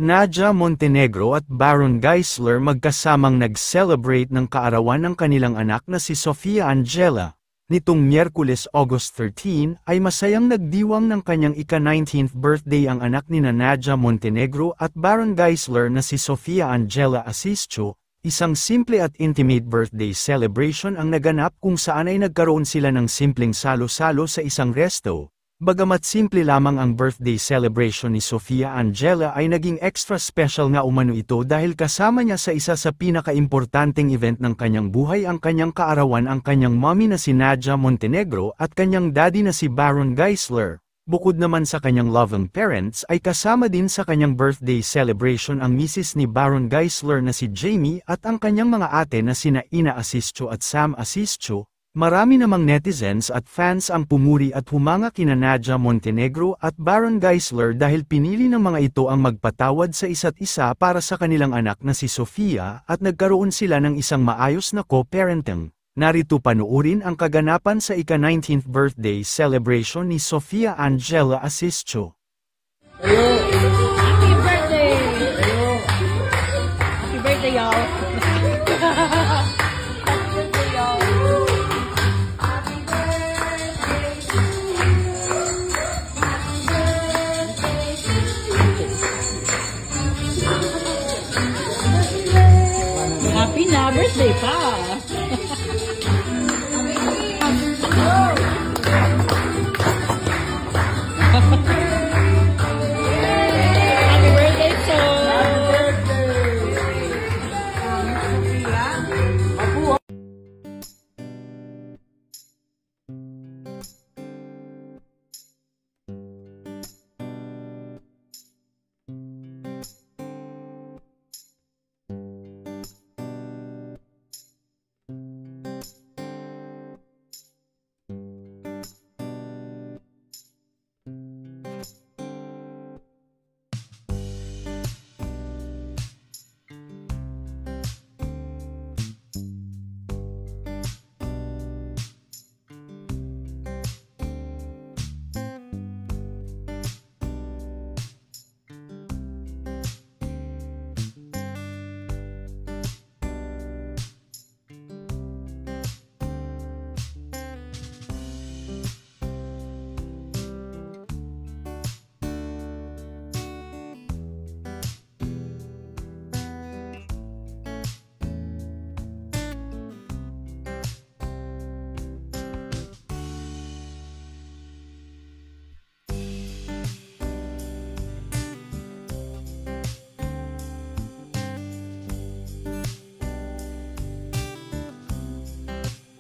Nadia Montenegro at Baron Geisler magkasamang nag-celebrate ng kaarawan ng kanilang anak na si Sofia Angela. Nitong Miyerkules August 13 ay masayang nagdiwang ng kanyang ika-19th birthday ang anak ni Nadia Montenegro at Baron Geisler na si Sofia Angela Asisio. Isang simple at intimate birthday celebration ang naganap kung saan ay nagkaroon sila ng simpleng salo-salo sa isang resto. Bagamat simple lamang ang birthday celebration ni Sofia Angela ay naging extra special nga umano ito dahil kasama niya sa isa sa pinaka-importanteng event ng kanyang buhay ang kanyang kaarawan ang kanyang mommy na si Nadia Montenegro at kanyang daddy na si Baron Geisler. Bukod naman sa kanyang loving parents ay kasama din sa kanyang birthday celebration ang misis ni Baron Geisler na si Jamie at ang kanyang mga ate na sina Ina Asisio at Sam Asisio. Marami namang netizens at fans ang pumuri at humanga kina Nadia Montenegro at Baron Geisler dahil pinili ng mga ito ang magpatawad sa isa't isa para sa kanilang anak na si Sofia at nagkaroon sila ng isang maayos na co-parenting. Narito panuurin ang kaganapan sa ika-19th birthday celebration ni Sofia Angela Asisio. Happy birthday! Happy birthday, y'all! Happy na birthday pa!